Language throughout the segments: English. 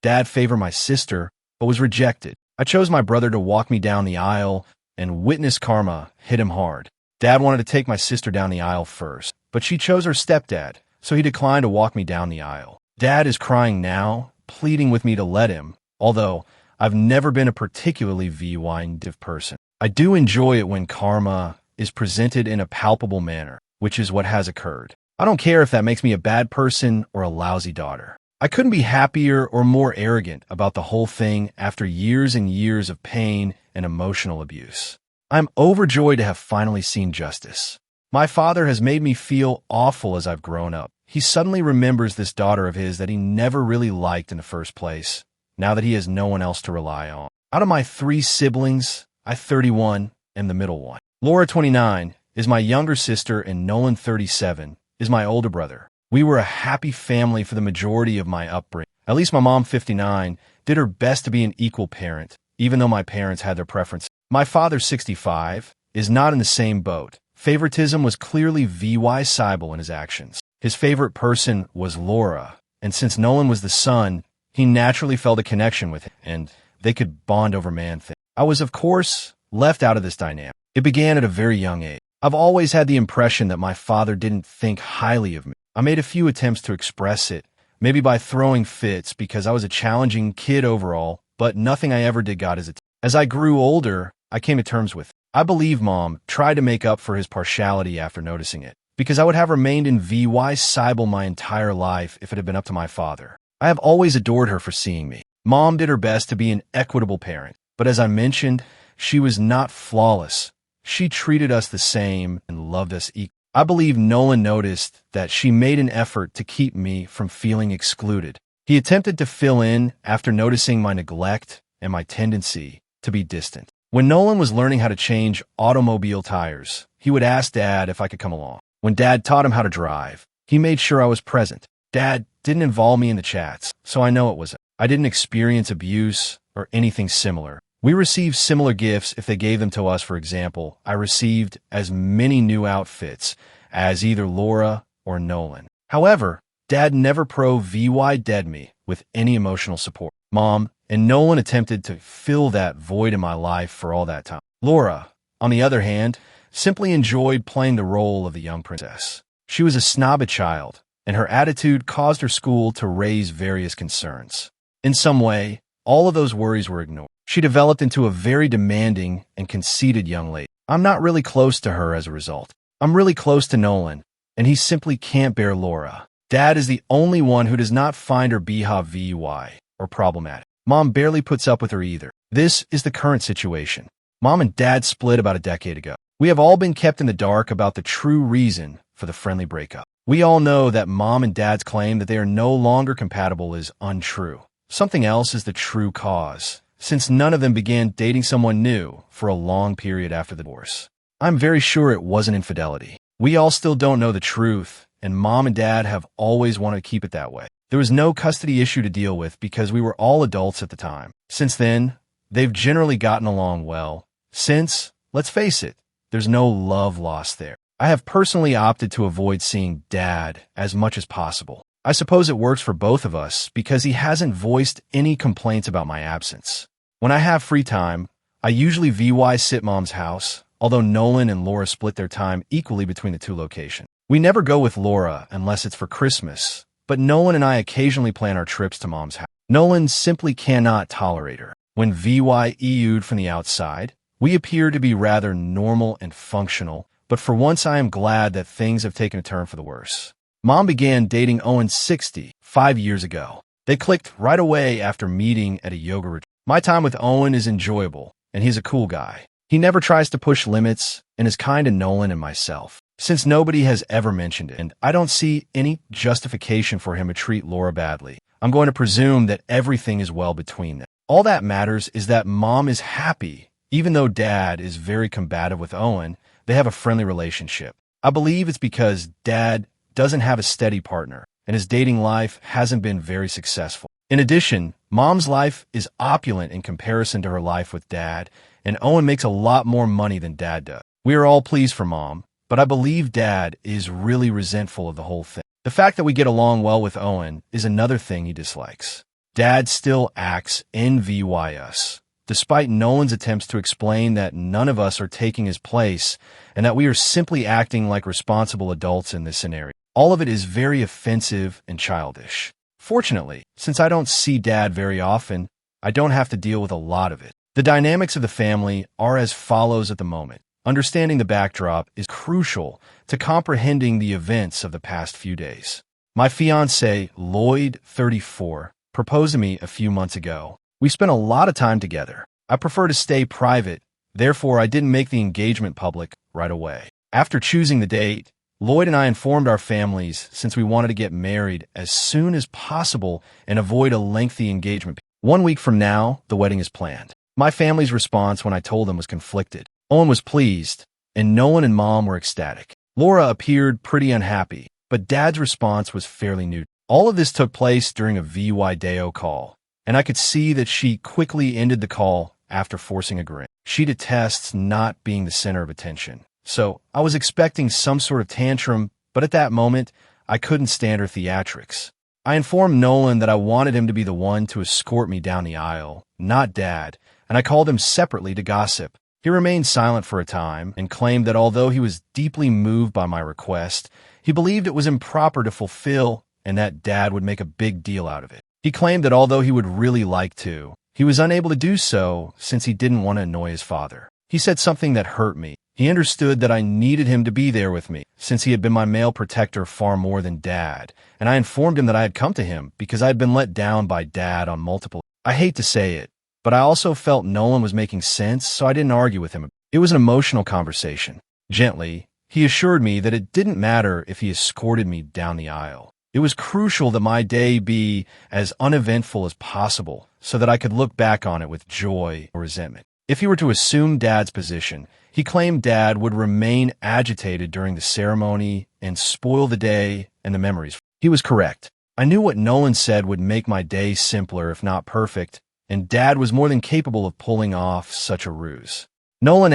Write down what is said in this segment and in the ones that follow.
Dad favored my sister, but was rejected. I chose my brother to walk me down the aisle and witness karma hit him hard. Dad wanted to take my sister down the aisle first, but she chose her stepdad, so he declined to walk me down the aisle. Dad is crying now, pleading with me to let him, although I've never been a particularly vindictive person. I do enjoy it when karma is presented in a palpable manner, which is what has occurred. I don't care if that makes me a bad person or a lousy daughter. I couldn't be happier or more arrogant about the whole thing after years and years of pain and emotional abuse. I'm overjoyed to have finally seen justice. My father has made me feel awful as I've grown up. He suddenly remembers this daughter of his that he never really liked in the first place, now that he has no one else to rely on. Out of my 3 siblings, I, 31, am the middle one. Laura, 29, is my younger sister, and Nolan, 37, is my older brother. We were a happy family for the majority of my upbringing. At least my mom, 59, did her best to be an equal parent, even though my parents had their preferences. My father, 65, is not in the same boat. Favoritism was clearly visible in his actions. His favorite person was Laura, and since Nolan was the son, he naturally felt a connection with him, and they could bond over man things. I was, of course, left out of this dynamic. It began at a very young age. I've always had the impression that my father didn't think highly of me. I made a few attempts to express it, maybe by throwing fits because I was a challenging kid overall, but nothing I ever did got his attention. As I grew older, I came to terms with it. I believe Mom tried to make up for his partiality after noticing it, because I would have remained in visible my entire life if it had been up to my father. I have always adored her for seeing me. Mom did her best to be an equitable parent, but as I mentioned, she was not flawless. She treated us the same and loved us equally. I believe Nolan noticed that she made an effort to keep me from feeling excluded. He attempted to fill in after noticing my neglect and my tendency to be distant. When Nolan was learning how to change automobile tires, he would ask Dad if I could come along. When Dad taught him how to drive, he made sure I was present. Dad didn't involve me in the chats, so I know it wasn't. I didn't experience abuse or anything similar. We received similar gifts if they gave them to us. For example, I received as many new outfits as either Laura or Nolan. However, Dad never provided me with any emotional support. Mom and Nolan attempted to fill that void in my life for all that time. Laura, on the other hand, simply enjoyed playing the role of the young princess. She was a snobby child, and her attitude caused her school to raise various concerns. In some way, all of those worries were ignored. She developed into a very demanding and conceited young lady. I'm not really close to her as a result. I'm really close to Nolan, and he simply can't bear Laura. Dad is the only one who does not find her vy or problematic. Mom barely puts up with her either. This is the current situation. Mom and Dad split about a decade ago. We have all been kept in the dark about the true reason for the friendly breakup. We all know that Mom and Dad's claim that they are no longer compatible is untrue. Something else is the true cause, since none of them began dating someone new for a long period after the divorce. I'm very sure it wasn't infidelity. We all still don't know the truth, and Mom and Dad have always wanted to keep it that way. There was no custody issue to deal with because we were all adults at the time. Since then, they've generally gotten along well. Since, let's face it, there's no love lost there. I have personally opted to avoid seeing Dad as much as possible. I suppose it works for both of us because he hasn't voiced any complaints about my absence. When I have free time, I usually sit Mom's house, although Nolan and Laura split their time equally between the two locations. We never go with Laura unless it's for Christmas, but Nolan and I occasionally plan our trips to Mom's house. Nolan simply cannot tolerate her. When EU'd from the outside, we appear to be rather normal and functional, but for once I am glad that things have taken a turn for the worse. Mom began dating Owen 5 years ago. They clicked right away after meeting at a yoga retreat. My time with Owen is enjoyable, and he's a cool guy. He never tries to push limits and is kind to Nolan and myself. Since nobody has ever mentioned it, and I don't see any justification for him to treat Laura badly, I'm going to presume that everything is well between them. All that matters is that Mom is happy. Even though Dad is very combative with Owen, they have a friendly relationship. I believe it's because Dad doesn't have a steady partner, and his dating life hasn't been very successful. In addition, Mom's life is opulent in comparison to her life with Dad, and Owen makes a lot more money than Dad does. We are all pleased for Mom, but I believe Dad is really resentful of the whole thing. The fact that we get along well with Owen is another thing he dislikes. Dad still acts envious, despite Nolan's attempts to explain that none of us are taking his place and that we are simply acting like responsible adults in this scenario. All of it is very offensive and childish. Fortunately, since I don't see Dad very often, I don't have to deal with a lot of it. The dynamics of the family are as follows at the moment. Understanding the backdrop is crucial to comprehending the events of the past few days. My fiancé, Lloyd, 34, proposed to me a few months ago. We spent a lot of time together. I prefer to stay private, therefore I didn't make the engagement public right away. After choosing the date, Lloyd and I informed our families since we wanted to get married as soon as possible and avoid a lengthy engagement. 1 week from now, the wedding is planned. My family's response when I told them was conflicted. Owen was pleased, and Nolan and Mom were ecstatic. Laura appeared pretty unhappy, but Dad's response was fairly neutral. All of this took place during a video call, and I could see that she quickly ended the call after forcing a grin. She detests not being the center of attention, so I was expecting some sort of tantrum, but at that moment, I couldn't stand her theatrics. I informed Nolan that I wanted him to be the one to escort me down the aisle, not Dad, and I called him separately to gossip. He remained silent for a time and claimed that although he was deeply moved by my request, he believed it was improper to fulfill and that Dad would make a big deal out of it. He claimed that although he would really like to, he was unable to do so since he didn't want to annoy his father. He said something that hurt me. He understood that I needed him to be there with me, since he had been my male protector far more than Dad, and I informed him that I had come to him because I had been let down by Dad on multiple. I hate to say it, but I also felt Nolan was making sense, so I didn't argue with him. It was an emotional conversation. Gently, he assured me that it didn't matter if he escorted me down the aisle. It was crucial that my day be as uneventful as possible so that I could look back on it with joy or resentment. If he were to assume Dad's position, he claimed Dad would remain agitated during the ceremony and spoil the day and the memories. He was correct. I knew what Nolan said would make my day simpler if not perfect, and Dad was more than capable of pulling off such a ruse. Nolan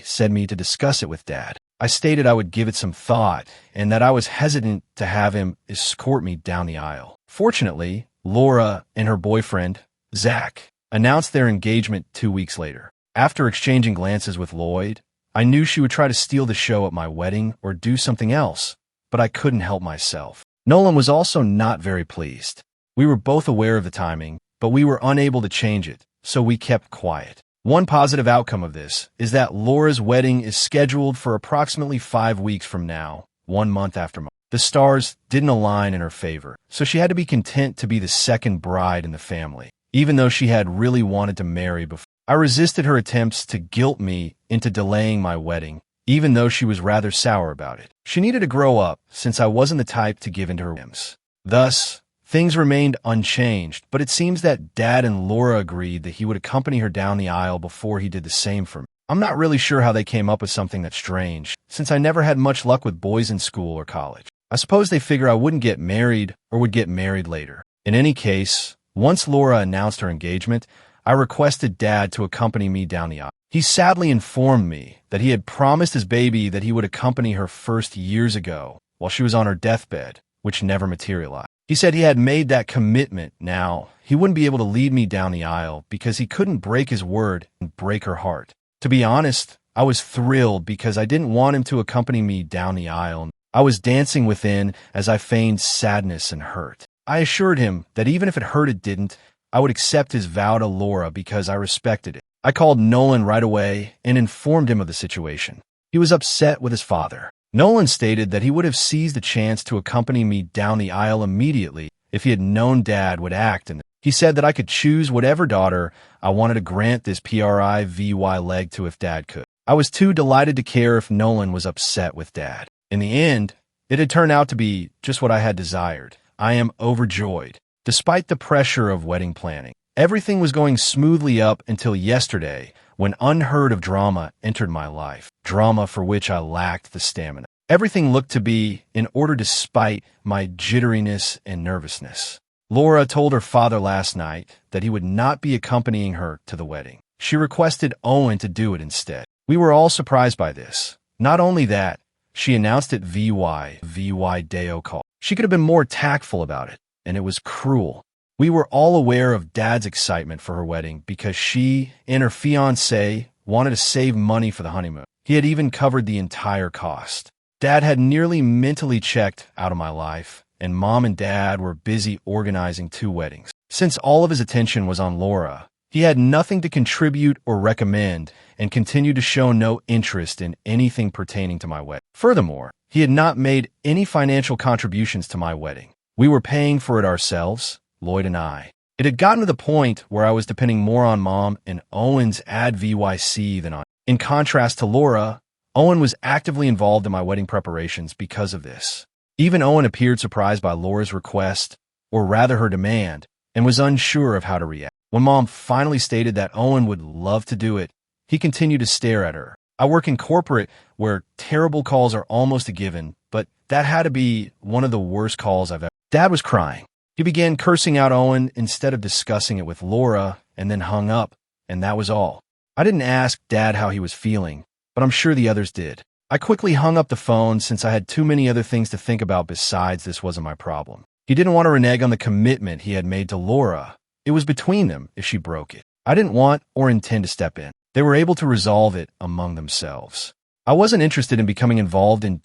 said me to discuss it with Dad. I stated I would give it some thought and that I was hesitant to have him escort me down the aisle. Fortunately, Laura and her boyfriend, Zach, announced their engagement 2 weeks later. After exchanging glances with Lloyd, I knew she would try to steal the show at my wedding or do something else, but I couldn't help myself. Nolan was also not very pleased. We were both aware of the timing, but we were unable to change it, so we kept quiet. One positive outcome of this is that Laura's wedding is scheduled for approximately 5 weeks from now, 1 month after mine. The stars didn't align in her favor, so she had to be content to be the second bride in the family, even though she had really wanted to marry before. I resisted her attempts to guilt me into delaying my wedding, even though she was rather sour about it. She needed to grow up, since I wasn't the type to give in to her whims. Thus, things remained unchanged, but it seems that Dad and Laura agreed that he would accompany her down the aisle before he did the same for me. I'm not really sure how they came up with something that strange, since I never had much luck with boys in school or college. I suppose they figure I wouldn't get married or would get married later. In any case, once Laura announced her engagement, I requested Dad to accompany me down the aisle. He sadly informed me that he had promised his baby that he would accompany her first years ago while she was on her deathbed, which never materialized. He said he had made that commitment. Now, he wouldn't be able to lead me down the aisle because he couldn't break his word and break her heart. To be honest, I was thrilled because I didn't want him to accompany me down the aisle. I was dancing within as I feigned sadness and hurt. I assured him that even if it hurt it didn't, I would accept his vow to Laura because I respected it. I called Nolan right away and informed him of the situation. He was upset with his father. Nolan stated that he would have seized the chance to accompany me down the aisle immediately if he had known Dad would act in it. He said that I could choose whatever daughter I wanted to grant this PRIVY leg to if Dad could. I was too delighted to care if Nolan was upset with Dad. In the end, it had turned out to be just what I had desired. I am overjoyed. Despite the pressure of wedding planning, everything was going smoothly up until yesterday when unheard of drama entered my life, drama for which I lacked the stamina. Everything looked to be in order despite my jitteriness and nervousness. Laura told her father last night that he would not be accompanying her to the wedding. She requested Owen to do it instead. We were all surprised by this. Not only that, she announced it VY Deo call. She could have been more tactful about it, and it was cruel. We were all aware of Dad's excitement for her wedding because she and her fiancé wanted to save money for the honeymoon. He had even covered the entire cost. Dad had nearly mentally checked out of my life, and Mom and Dad were busy organizing 2 weddings. Since all of his attention was on Laura, he had nothing to contribute or recommend and continued to show no interest in anything pertaining to my wedding. Furthermore, he had not made any financial contributions to my wedding. We were paying for it ourselves, Lloyd and I. It had gotten to the point where I was depending more on Mom and Owen's advice than on. In contrast to Laura, Owen was actively involved in my wedding preparations because of this. Even Owen appeared surprised by Laura's request, or rather her demand, and was unsure of how to react. When Mom finally stated that Owen would love to do it, he continued to stare at her. I work in corporate where terrible calls are almost a given, but that had to be one of the worst calls I've ever. Dad was crying. He began cursing out Owen instead of discussing it with Laura and then hung up, and that was all. I didn't ask Dad how he was feeling, but I'm sure the others did. I quickly hung up the phone since I had too many other things to think about besides this wasn't my problem. He didn't want to renege on the commitment he had made to Laura. It was between them if she broke it. I didn't want or intend to step in. They were able to resolve it among themselves. I wasn't interested in becoming involved in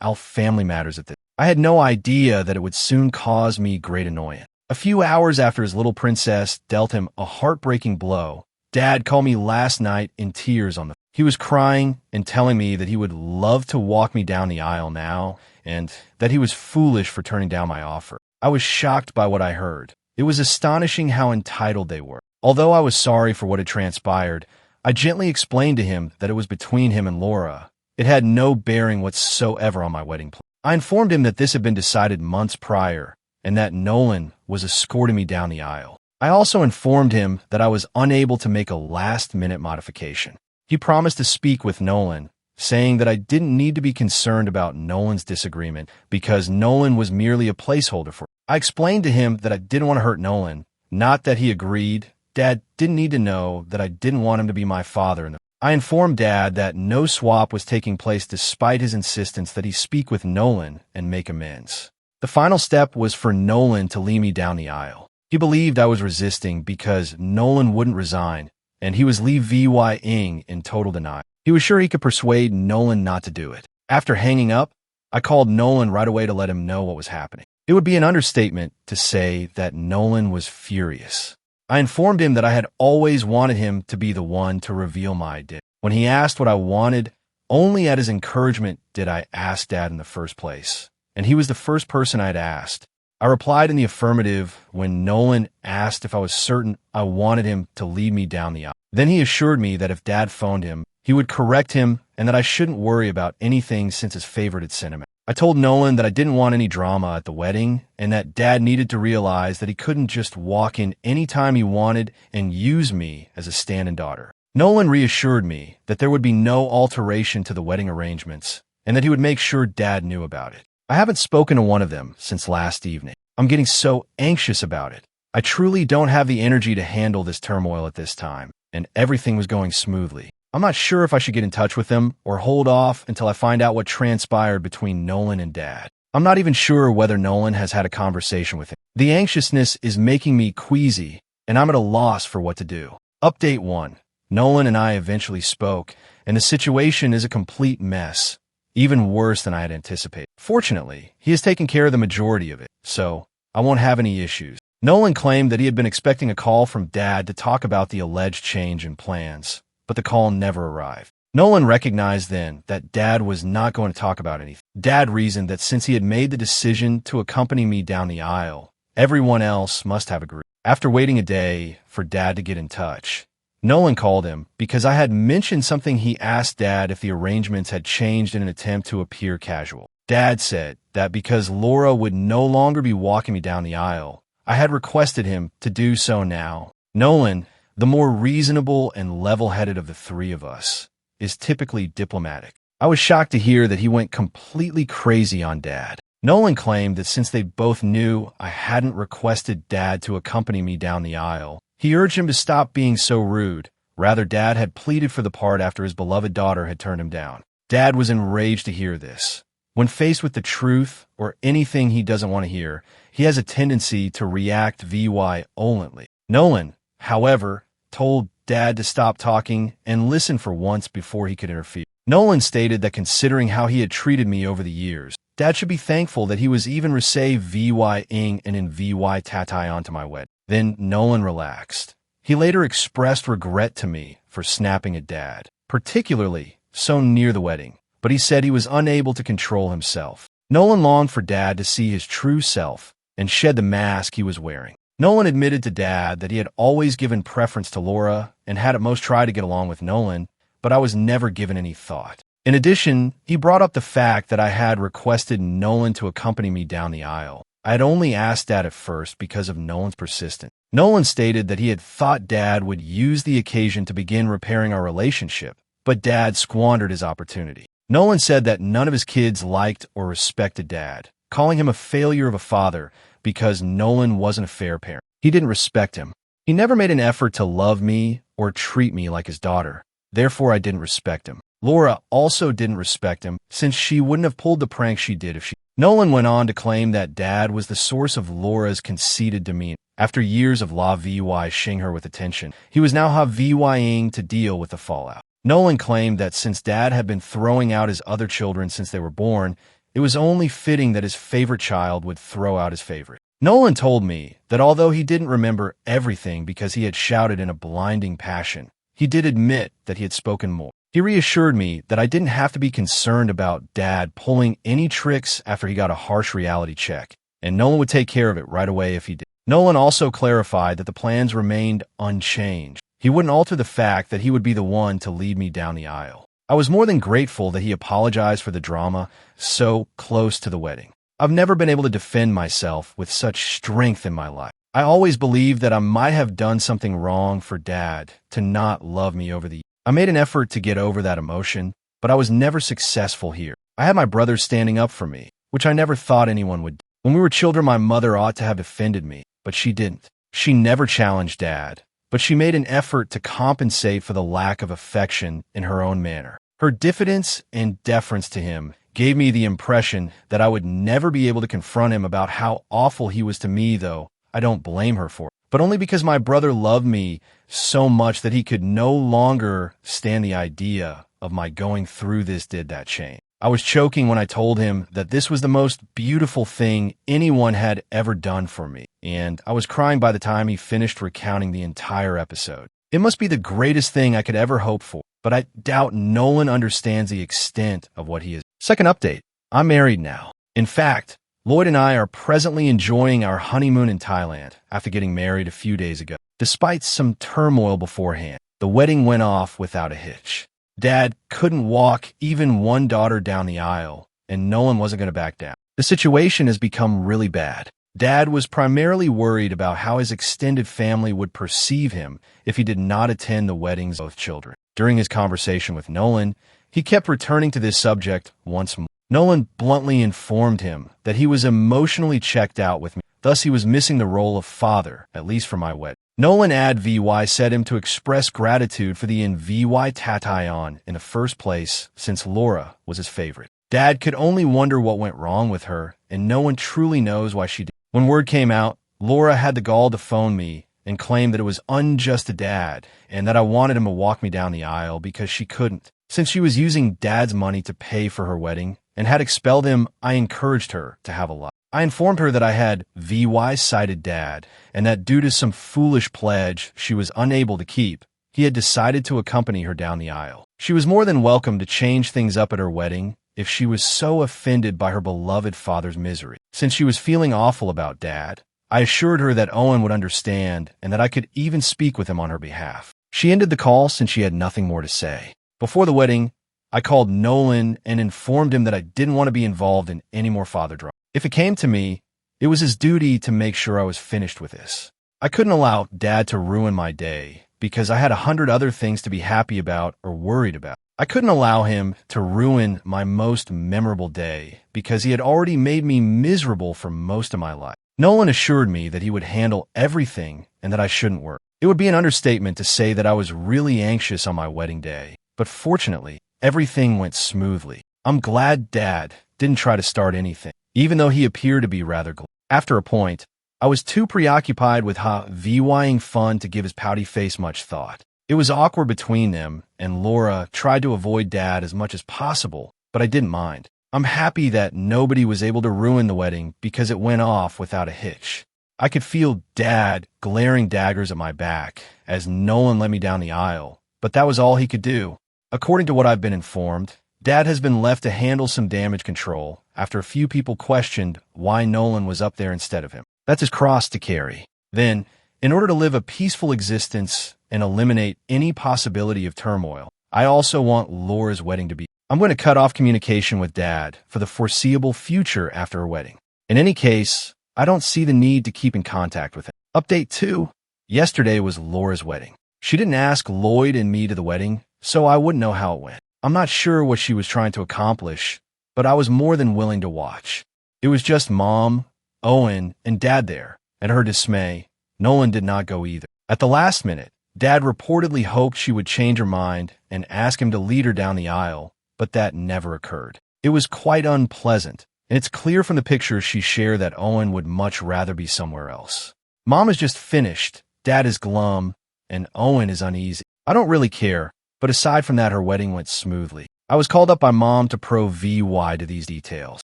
our family matters at this. I had no idea that it would soon cause me great annoyance. A few hours after his little princess dealt him a heartbreaking blow, Dad called me last night in tears on the phone. He was crying and telling me that he would love to walk me down the aisle now and that he was foolish for turning down my offer. I was shocked by what I heard. It was astonishing how entitled they were. Although I was sorry for what had transpired, I gently explained to him that it was between him and Laura. It had no bearing whatsoever on my wedding plan. I informed him that this had been decided months prior and that Nolan was escorting me down the aisle. I also informed him that I was unable to make a last-minute modification. He promised to speak with Nolan, saying that I didn't need to be concerned about Nolan's disagreement because Nolan was merely a placeholder for it. I explained to him that I didn't want to hurt Nolan, not that he agreed. Dad didn't need to know that I didn't want him to be my father. I informed Dad that no swap was taking place despite his insistence that he speak with Nolan and make amends. The final step was for Nolan to lead me down the aisle. He believed I was resisting because Nolan wouldn't resign, and he was leaving in total denial. He was sure he could persuade Nolan not to do it. After hanging up, I called Nolan right away to let him know what was happening. It would be an understatement to say that Nolan was furious. I informed him that I had always wanted him to be the one to reveal my identity. When he asked what I wanted, only at his encouragement did I ask Dad in the first place, and he was the first person I had asked. I replied in the affirmative when Nolan asked if I was certain I wanted him to lead me down the aisle. Then he assured me that if Dad phoned him, he would correct him and that I shouldn't worry about anything since his favorite had sent him out. I told Nolan that I didn't want any drama at the wedding and that Dad needed to realize that he couldn't just walk in anytime he wanted and use me as a stand-in daughter. Nolan reassured me that there would be no alteration to the wedding arrangements and that he would make sure Dad knew about it. I haven't spoken to one of them since last evening. I'm getting so anxious about it. I truly don't have the energy to handle this turmoil at this time, and everything was going smoothly. I'm not sure if I should get in touch with them or hold off until I find out what transpired between Nolan and Dad. I'm not even sure whether Nolan has had a conversation with him. The anxiousness is making me queasy, and I'm at a loss for what to do. Update 1. Nolan and I eventually spoke, and the situation is a complete mess, even worse than I had anticipated. Fortunately, he has taken care of the majority of it, so I won't have any issues. Nolan claimed that he had been expecting a call from Dad to talk about the alleged change in plans, but the call never arrived. Nolan recognized then that Dad was not going to talk about anything. Dad reasoned that since he had made the decision to accompany me down the aisle, everyone else must have agreed. After waiting a day for Dad to get in touch, Nolan called him because I had mentioned something. He asked Dad if the arrangements had changed in an attempt to appear casual. Dad said that because Laura would no longer be walking me down the aisle, I had requested him to do so now. Nolan, the more reasonable and level-headed of the three of us, is typically diplomatic. I was shocked to hear that he went completely crazy on Dad. Nolan claimed that since they both knew I hadn't requested Dad to accompany me down the aisle, he urged him to stop being so rude. Rather, Dad had pleaded for the part after his beloved daughter had turned him down. Dad was enraged to hear this. When faced with the truth or anything he doesn't want to hear, he has a tendency to react violently. Nolan, however, told Dad to stop talking and listen for once before he could interfere. Nolan stated that considering how he had treated me over the years, Dad should be thankful that he was even receive VY-ing and in VY tatai onto my wedding. Then Nolan relaxed. He later expressed regret to me for snapping at Dad, particularly so near the wedding, but he said he was unable to control himself. Nolan longed for Dad to see his true self and shed the mask he was wearing. Nolan admitted to Dad that he had always given preference to Laura and had at most tried to get along with Nolan, but I was never given any thought. In addition, he brought up the fact that I had requested Nolan to accompany me down the aisle. I had only asked Dad at first because of Nolan's persistence. Nolan stated that he had thought Dad would use the occasion to begin repairing our relationship, but Dad squandered his opportunity. Nolan said that none of his kids liked or respected Dad, calling him a failure of a father because Nolan wasn't a fair parent. He didn't respect him. He never made an effort to love me or treat me like his daughter. Therefore, I didn't respect him. Laura also didn't respect him since she wouldn't have pulled the prank she did if she... Nolan went on to claim that Dad was the source of Laura's conceited demeanor. After years of la vy-shing her with attention, he was now ha vy-ing to deal with the fallout. Nolan claimed that since Dad had been throwing out his other children since they were born, it was only fitting that his favorite child would throw out his favorite. Nolan told me that although he didn't remember everything because he had shouted in a blinding passion, he did admit that he had spoken more. He reassured me that I didn't have to be concerned about Dad pulling any tricks after he got a harsh reality check, and Nolan would take care of it right away if he did. Nolan also clarified that the plans remained unchanged. He wouldn't alter the fact that he would be the one to lead me down the aisle. I was more than grateful that he apologized for the drama so close to the wedding. I've never been able to defend myself with such strength in my life. I always believed that I might have done something wrong for Dad to not love me over the years. I made an effort to get over that emotion, but I was never successful here. I had my brother standing up for me, which I never thought anyone would do. When we were children, my mother ought to have defended me, but she didn't. She never challenged Dad, but she made an effort to compensate for the lack of affection in her own manner. Her diffidence and deference to him gave me the impression that I would never be able to confront him about how awful he was to me, though I don't blame her for it, but only because my brother loved me so much that he could no longer stand the idea of my going through this did that change. I was choking when I told him that this was the most beautiful thing anyone had ever done for me, and I was crying by the time he finished recounting the entire episode. It must be the greatest thing I could ever hope for, but I doubt Nolan understands the extent of what he is. Second update, I'm married now. In fact, Lloyd and I are presently enjoying our honeymoon in Thailand after getting married a few days ago. Despite some turmoil beforehand, the wedding went off without a hitch. Dad couldn't walk even one daughter down the aisle, and Nolan wasn't going to back down. The situation has become really bad. Dad was primarily worried about how his extended family would perceive him if he did not attend the weddings of both children. During his conversation with Nolan, he kept returning to this subject once more. Nolan bluntly informed him that he was emotionally checked out with me, thus he was missing the role of father, at least for my wedding. Nolan ad VY said him to express gratitude for the in VY Tatayon in the first place since Laura was his favorite. Dad could only wonder what went wrong with her, and no one truly knows why she did. When word came out, Laura had the gall to phone me and claim that it was unjust to Dad and that I wanted him to walk me down the aisle because she couldn't. Since she was using Dad's money to pay for her wedding and had expelled him, I encouraged her to have a life. I informed her that I had VY-cited Dad and that due to some foolish pledge she was unable to keep, he had decided to accompany her down the aisle. She was more than welcome to change things up at her wedding if she was so offended by her beloved father's misery. Since she was feeling awful about Dad, I assured her that Owen would understand and that I could even speak with him on her behalf. She ended the call since she had nothing more to say. Before the wedding, I called Nolan and informed him that I didn't want to be involved in any more father drama. If it came to me, it was his duty to make sure I was finished with this. I couldn't allow Dad to ruin my day because I had 100 other things to be happy about or worried about. I couldn't allow him to ruin my most memorable day because he had already made me miserable for most of my life. Nolan assured me that he would handle everything and that I shouldn't worry. It would be an understatement to say that I was really anxious on my wedding day, but fortunately, everything went smoothly. I'm glad Dad didn't try to start anything, even though he appeared to be rather glad. After a point, I was too preoccupied with VYing fun to give his pouty face much thought. It was awkward between them, and Laura tried to avoid Dad as much as possible, but I didn't mind. I'm happy that nobody was able to ruin the wedding because it went off without a hitch. I could feel Dad glaring daggers at my back as Nolan led me down the aisle, but that was all he could do. According to what I've been informed, Dad has been left to handle some damage control after a few people questioned why Nolan was up there instead of him. That's his cross to carry. Then, in order to live a peaceful existence and eliminate any possibility of turmoil, I also want Laura's wedding to be. I'm going to cut off communication with Dad for the foreseeable future after her wedding. In any case, I don't see the need to keep in contact with him. Update 2. Yesterday was Laura's wedding. She didn't ask Lloyd and me to the wedding, so I wouldn't know how it went. I'm not sure what she was trying to accomplish, but I was more than willing to watch. It was just Mom, Owen, and Dad there. At her dismay, Nolan did not go either. At the last minute, Dad reportedly hoped she would change her mind and ask him to lead her down the aisle, but that never occurred. It was quite unpleasant, and it's clear from the pictures she shared that Owen would much rather be somewhere else. Mom is just finished, Dad is glum, and Owen is uneasy. I don't really care, but aside from that, her wedding went smoothly. I was called up by Mom to VY to these details.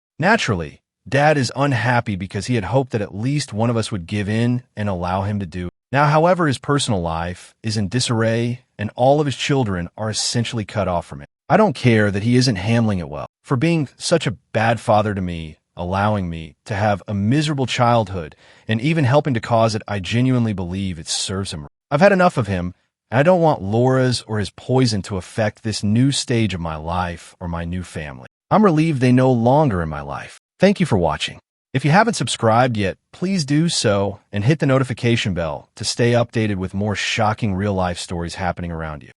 Naturally, Dad is unhappy because he had hoped that at least one of us would give in and allow him to do it. Now, however, his personal life is in disarray, and all of his children are essentially cut off from him. I don't care that he isn't handling it well. For being such a bad father to me, allowing me to have a miserable childhood, and even helping to cause it, I genuinely believe it serves him. I've had enough of him, and I don't want Laura's or his poison to affect this new stage of my life or my new family. I'm relieved they no longer in my life. Thank you for watching. If you haven't subscribed yet, please do so and hit the notification bell to stay updated with more shocking real-life stories happening around you.